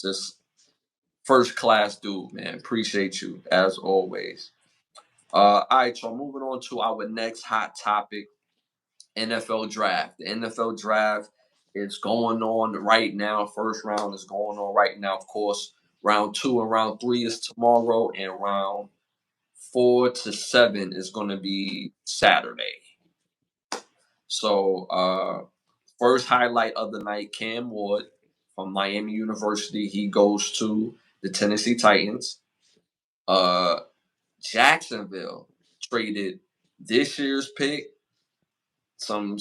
Just first class dude, man. Appreciate you as always. All right, so moving on to our next hot topic, NFL draft. The NFL draft is going on right now. First round is going on right now. Of course, round 2 and round 3 is tomorrow, and round 4 to 7 is going to be Saturday. So, first highlight of the night, Cam Ward from Miami University. He goes to the Tennessee Titans. Uh, Jacksonville traded this year's pick, some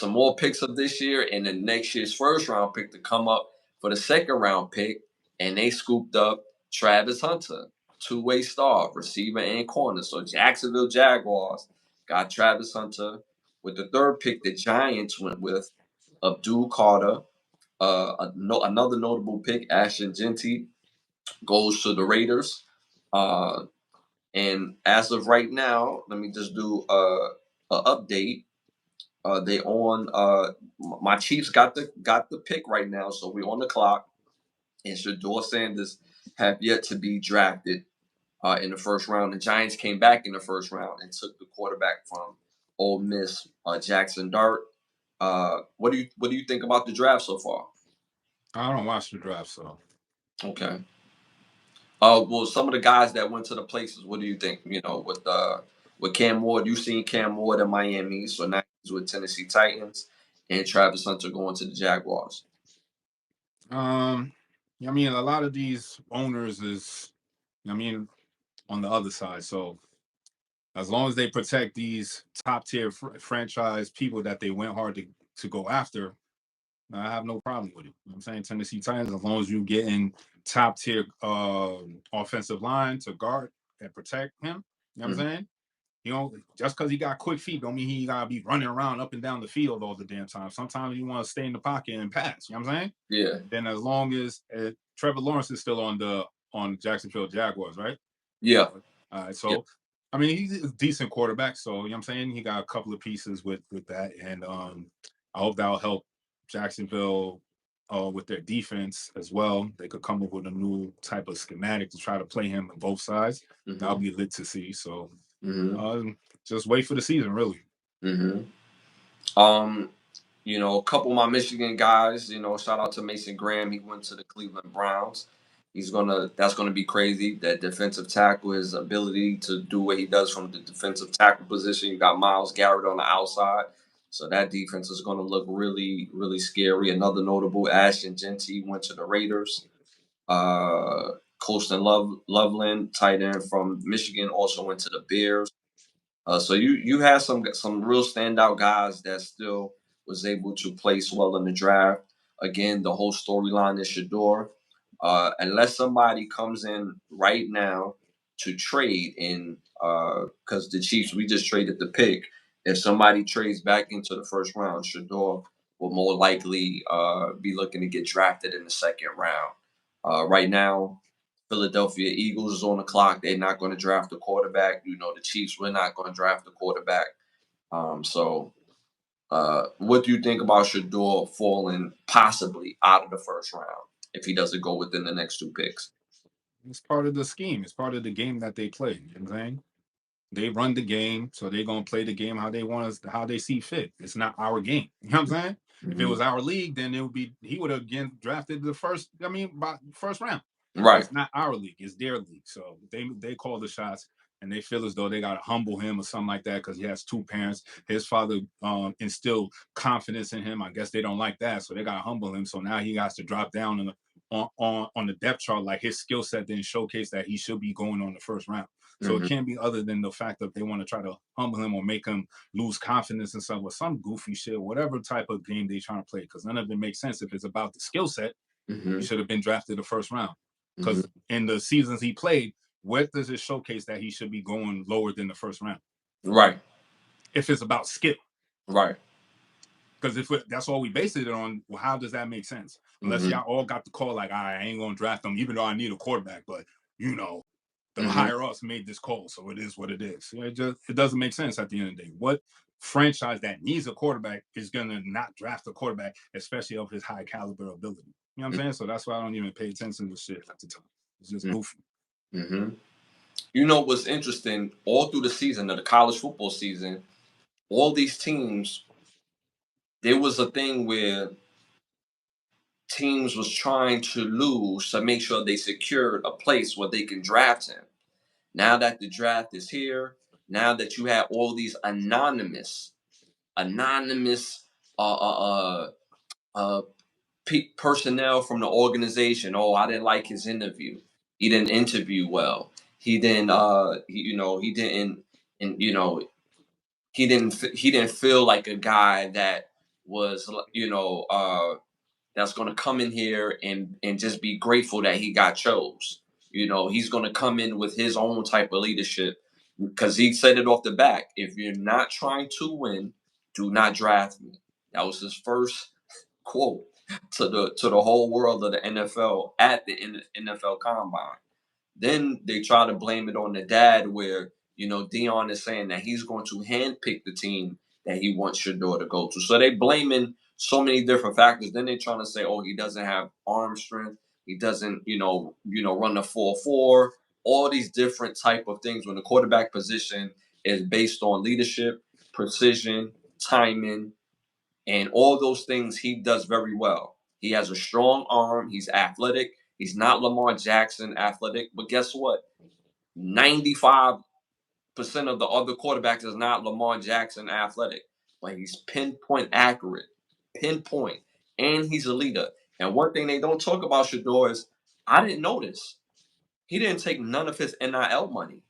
more picks of this year, and then next year's first round pick to come up for the second round pick, and they scooped up Travis Hunter, two-way star, receiver and corner. So Jacksonville Jaguars got Travis Hunter. With the third pick, the Giants went with Abdul Carter. Another notable pick, Ashton Genty, goes to the Raiders. And as of right now, let me just do a update. They on my Chiefs got the pick right now, so we're on the clock. And Sheduer Sanders have yet to be drafted in the first round. The Giants came back in the first round and took the quarterback from Ole Miss, Jackson Dart. What do you think about the draft so far? I don't watch the draft, so Okay. Well, some of the guys that went to the places, what do you think? With Cam Ward, you've seen Cam Ward in Miami, so now he's with Tennessee Titans, and Travis Hunter going to the Jaguars. I mean, a lot of these owners is, I mean, on the other side. So as long as they protect these top tier franchise people that they went hard to go after, I have no problem with it. You know what I'm saying? Tennessee Titans, as long as you get in top tier offensive line to guard and protect him, you know what I'm saying? You know, just because he got quick feet don't mean he gotta be running around up and down the field all the damn time. Sometimes you want to stay in the pocket and pass. You know what I'm saying? Yeah. Then as long as Trevor Lawrence is still on Jacksonville Jaguars, right? Yeah. All right. So I mean, he's a decent quarterback. So you know what I'm saying? He got a couple of pieces with that, and I hope that'll help Jacksonville with their defense as well. They could come up with a new type of schematic to try to play him on both sides. That'll be lit to see. So just wait for the season, really. A couple of my Michigan guys, shout out to Mason Graham. He went to the Cleveland Browns. That's gonna be crazy. That defensive tackle, his ability to do what he does from the defensive tackle position. You got Myles Garrett on the outside. So that defense is gonna look really, really scary. Another notable, Ashton Genty went to the Raiders. Colston Loveland, tight end from Michigan, also went to the Bears. So you had some real standout guys that still was able to place well in the draft. Again, the whole storyline is Sheduer. Unless somebody comes in right now to trade in, because the Chiefs, we just traded the pick. If somebody trades back into the first round, Sheduer will more likely be looking to get drafted in the second round. Right now, Philadelphia Eagles is on the clock. They're not going to draft a quarterback. The Chiefs, we're not going to draft a quarterback. What do you think about Sheduer falling possibly out of the first round if he doesn't go within the next 2 picks? It's part of the scheme. It's part of the game that they play. You know what I'm saying? They run the game, so they're gonna play the game how they want us, how they see fit. It's not our game. You know what I'm saying? If it was our league, then he would have again drafted the first. I mean, by first round. Right. It's not our league; it's their league. So they call the shots, and they feel as though they gotta humble him or something like that because he has 2 parents. His father instilled confidence in him. I guess they don't like that, so they gotta humble him. So now he has to drop down on the depth chart. Like his skill set didn't showcase that he should be going on the first round. So it can't be other than the fact that they want to try to humble him or make him lose confidence and stuff with some goofy shit, whatever type of game they trying to play. Because none of it makes sense. If it's about the skill set, he should have been drafted the first round. Because in the seasons he played, where does it showcase that he should be going lower than the first round? Right. If it's about skill. Right. Because if that's all we base it on, well, how does that make sense? Unless y'all all got the call like, I ain't going to draft him, even though I need a quarterback. But, the higher ups made this call, so it is what it is. It doesn't make sense at the end of the day. What franchise that needs a quarterback is going to not draft a quarterback, especially of his high caliber ability? You know what I'm saying? So that's why I don't even pay attention to shit at the time. It's just goofy. Mm-hmm. You know what's interesting? All through the season of the college football season, all these teams, there was a thing where teams was trying to lose to make sure they secured a place where they can draft him. Now that the draft is here, now that you have all these anonymous uh uh uh, uh personnel from the organization. Oh, I didn't like his interview. He didn't interview well. He didn't he didn't and he didn't feel like a guy that was that's going to come in here and just be grateful that he got chose. He's going to come in with his own type of leadership because he said it off the back. If you're not trying to win, do not draft me. That was his first quote to the whole world of the NFL at the NFL Combine. Then they try to blame it on the dad, where Dion is saying that he's going to handpick the team that he wants Sheduer to go to. So they blaming so many different factors. Then they're trying to say, oh, he doesn't have arm strength. He doesn't, run the 4.4. All these different type of things when the quarterback position is based on leadership, precision, timing, and all those things he does very well. He has a strong arm. He's athletic. He's not Lamar Jackson athletic, but guess what? 95% of the other quarterbacks is not Lamar Jackson athletic, but he's pinpoint accurate, pinpoint, and he's a leader. And one thing they don't talk about Sheduer is I didn't notice he didn't take none of his NIL money.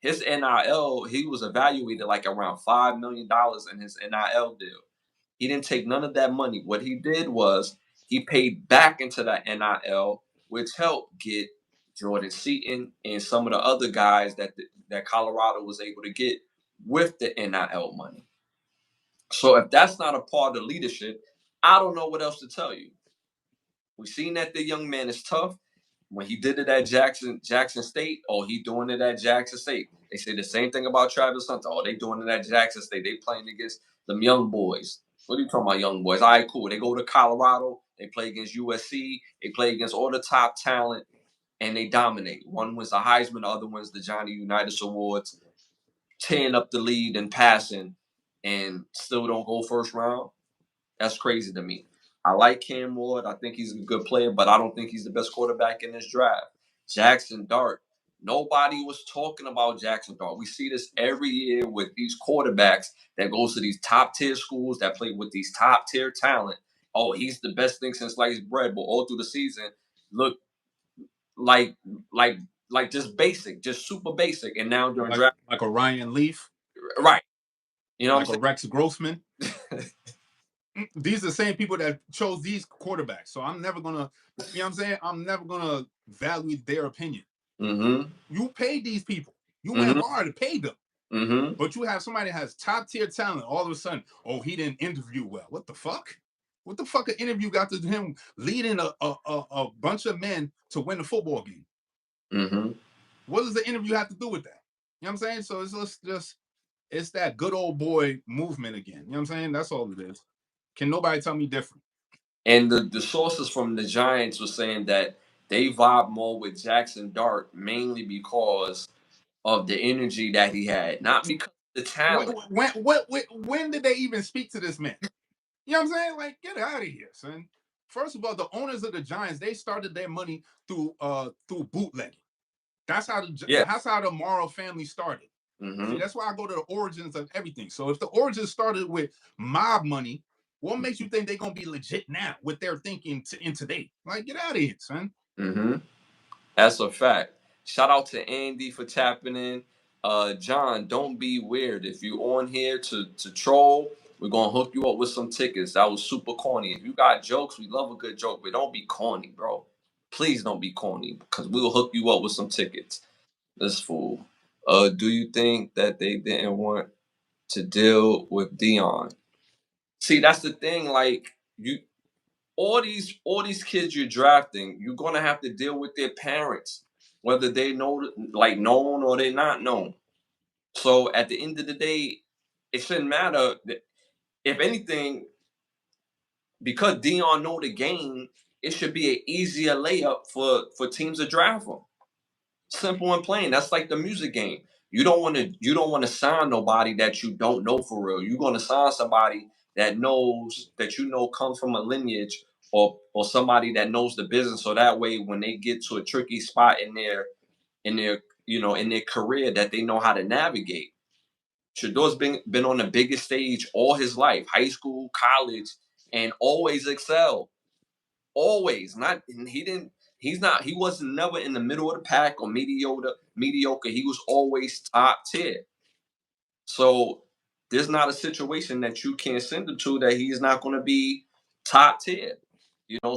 His NIL, he was evaluated like around $5 million in his NIL deal. He didn't take none of that money. What he did was he paid back into that NIL, which helped get Jordan Seaton and some of the other guys that Colorado was able to get with the NIL money. So if that's not a part of leadership, I don't know what else to tell you. We've seen that the young man is tough. When he did it at Jackson State, oh, he doing it at Jackson State. They say the same thing about Travis Hunter. Oh, they doing it at Jackson State. They playing against them young boys. What are you talking about, young boys? All right, cool. They go to Colorado. They play against USC. They play against all the top talent, and they dominate. One wins the Heisman, the other wins the Johnny Unitas Awards, tearing up the lead and passing, and still don't go first round. That's crazy to me. I like Cam Ward. I think he's a good player, but I don't think he's the best quarterback in this draft. Jackson Dart. Nobody was talking about Jackson Dart. We see this every year with these quarterbacks that goes to these top tier schools that play with these top tier talent. Oh, he's the best thing since sliced bread, but all through the season, look like like like just basic, just super basic. And now during draft, like a Ryan Leaf, right? You know like what a Rex Grossman. I'm saying? These are the same people that chose these quarterbacks. So I'm never gonna, you know what I'm saying? I'm never gonna value their opinion. Mm-hmm. You paid these people. You went Mm-hmm. hard to pay them. Mm-hmm. But you have somebody that has top tier talent. All of a sudden, oh, he didn't interview well. What the fuck? What the fuck an interview got to him leading a bunch of men to win a football game? Mm-hmm. What does the interview have to do with that? You know what I'm saying? So it's just it's that good old boy movement again. You know what I'm saying? That's all it is. Can nobody tell me different? And the sources from the Giants were saying that they vibe more with Jackson Dart mainly because of the energy that he had, not because of the talent. When did they even speak to this man? You know what I'm saying? Like, get out of here, son. First of all, the owners of the Giants, they started their money through bootlegging. Yeah. That's how the Morrow family started. Mm-hmm. See, that's why I go to the origins of everything. So if the origins started with mob money, what makes you think they're gonna be legit now with their thinking in today? Like, get out of here, son. Mm-hmm. That's a fact. Shout out to Andy for tapping in. John, don't be weird. If you on here to troll, we're gonna hook you up with some tickets. That was super corny. If you got jokes, we love a good joke, but don't be corny, bro. Please don't be corny, because we'll hook you up with some tickets. This fool. Do you think that they didn't want to deal with Dion? See, that's the thing. Like all these kids you're drafting, you're gonna have to deal with their parents, whether they know like known or they're not known. So at the end of the day, it shouldn't matter. If anything, because Dion know the game, it should be an easier layup for teams to draft him. Simple and plain. That's like the music game. You don't want to sign nobody that you don't know for real. You're gonna sign somebody that knows that comes from a lineage or somebody that knows the business. So that way when they get to a tricky spot in their career that they know how to navigate. Shador's been on the biggest stage all his life, high school, college, and always excelled. Always. Not he didn't he wasn't never in the middle of the pack or mediocre. He was always top tier. So there's not a situation that you can send him to that he's not going to be top tier.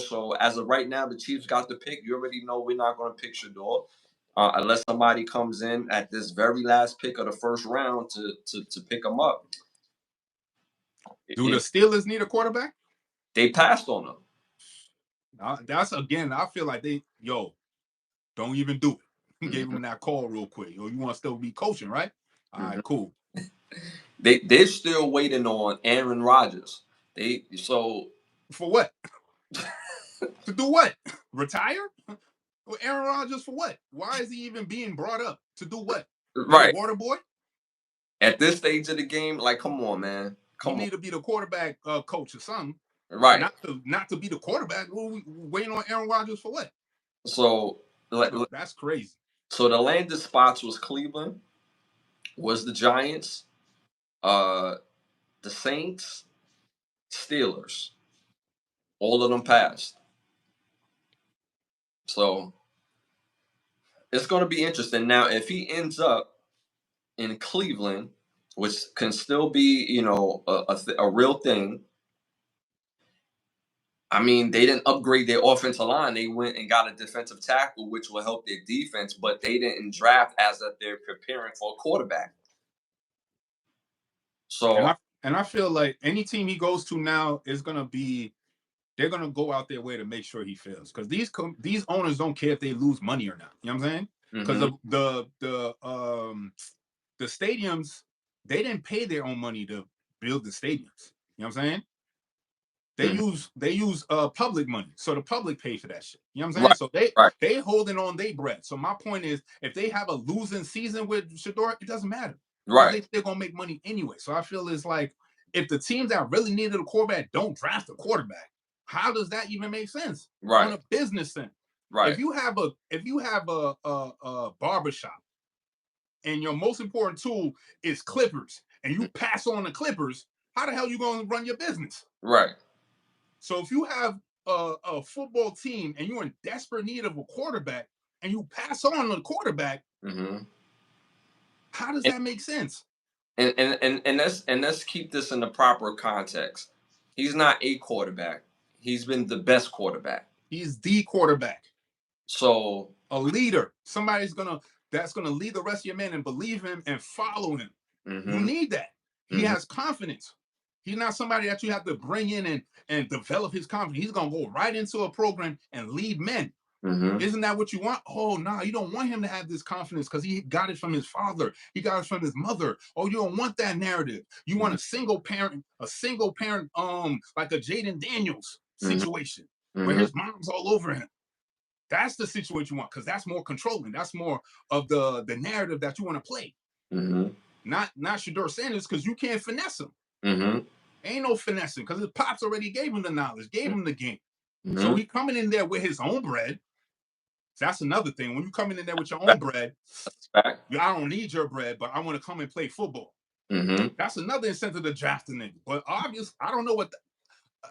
So as of right now, the Chiefs got the pick. You already know we're not going to pick Shador unless somebody comes in at this very last pick of the first round to pick him up. Do the Steelers need a quarterback? They passed on him. That's again. I feel like don't even do it. Gave him that call real quick. You want to still be coaching, right? All right, cool. They're still waiting on Aaron Rodgers. For what? To do what? Retire? Well, Aaron Rodgers for what? Why is he even being brought up? To do what? Right. Water boy? At this stage of the game, like, come on, man. You need to be the quarterback coach or something. Right. Not to be the quarterback. We're waiting on Aaron Rodgers for what? So that's crazy. So the landed spots was Cleveland, was the Giants, the Saints, Steelers. All of them passed. So it's going to be interesting. Now, if he ends up in Cleveland, which can still be, a real thing. I mean, they didn't upgrade their offensive line. They went and got a defensive tackle, which will help their defense, but they didn't draft as if they're preparing for a quarterback. So, and I feel like any team he goes to now is going to be, they're going to go out their way to make sure he fails. Because these owners don't care if they lose money or not. You know what I'm saying? Because the stadiums, they didn't pay their own money to build the stadiums. You know what I'm saying? They use public money, so the public pay for that shit. You know what I'm saying? So they holding on their bread. So my point is, if they have a losing season with Sheduer, it doesn't matter. Right. They're gonna make money anyway. So I feel it's like, if the teams that really needed a quarterback don't draft a quarterback, how does that even make sense? Right. On a business sense. Right. If you have a barbershop and your most important tool is clippers, and you pass on the clippers, how the hell are you gonna run your business? Right. So if you have a football team and you're in desperate need of a quarterback and you pass on the quarterback, how does that make sense? And let's keep this in the proper context. He's not a quarterback. He's been the best quarterback. He's the quarterback. So a leader, somebody's that's gonna lead the rest of your men and believe him and follow him. You need that. He has confidence. He's not somebody that you have to bring in and develop his confidence. He's going to go right into a program and lead men. Isn't that what you want? Oh, no, you don't want him to have this confidence because he got it from his father. He got it from his mother. Oh, you don't want that narrative. You want a single parent, like a Jaden Daniels situation where his mom's all over him. That's the situation you want, because that's more controlling. That's more of the narrative that you want to play. Not Sheduer Sanders, because you can't finesse him. Ain't no finessing, because his pops already gave him the knowledge, gave him the game. So he coming in there with his own bread. That's another thing. When you coming in there with your own bread, I don't need your bread, but I want to come and play football. That's another incentive to draft a nigga. But obviously, I don't know what.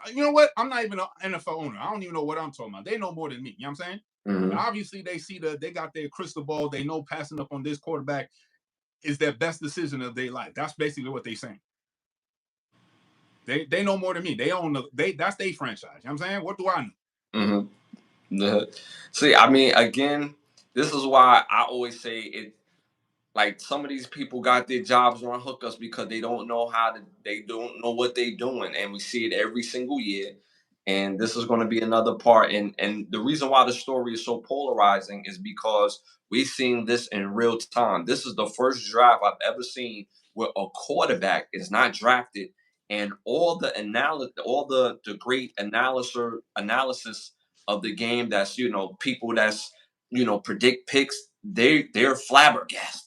You know what? I'm not even an NFL owner. I don't even know what I'm talking about. They know more than me. You know what I'm saying? Obviously, they got their crystal ball. They know passing up on this quarterback is their best decision of their life. That's basically what they're saying. They know more than me. They own that's their franchise. You know what I'm saying? What do I know? See, I mean, again, this is why I always say it. Like, some of these people got their jobs on hookers because they don't know they don't know what they're doing, and we see it every single year. And this is going to be another part. And the reason why the story is so polarizing is because we've seen this in real time. This is the first draft I've ever seen where a quarterback is not drafted, and all the great analysis of the game that's, people that's, predict picks, they're flabbergasted.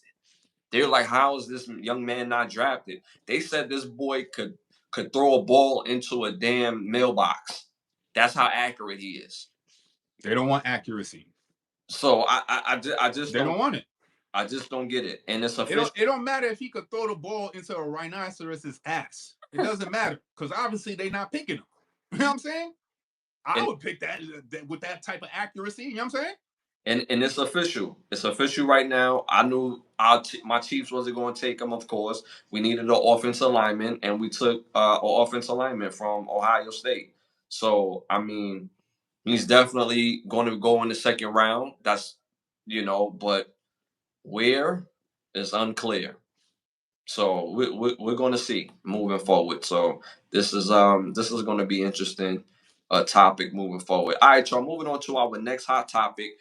They're like, how is this young man not drafted? They said this boy could throw a ball into a damn mailbox. That's how accurate he is. They don't want accuracy. So I just They don't want it. I just don't get it. And it's It official. don't matter if he could throw the ball into a rhinoceros's ass. It doesn't matter because obviously they're not picking him. You know what I'm saying? I would pick that with that type of accuracy. You know what I'm saying? And it's official. It's official right now. I knew my Chiefs wasn't going to take him. Of course, we needed an offensive lineman, and we took an offensive lineman from Ohio State. So I mean, he's definitely going to go in the second round. That's but where is unclear. So we're going to see moving forward. So this is going to be interesting topic moving forward. All right, y'all. Moving on to our next hot topic.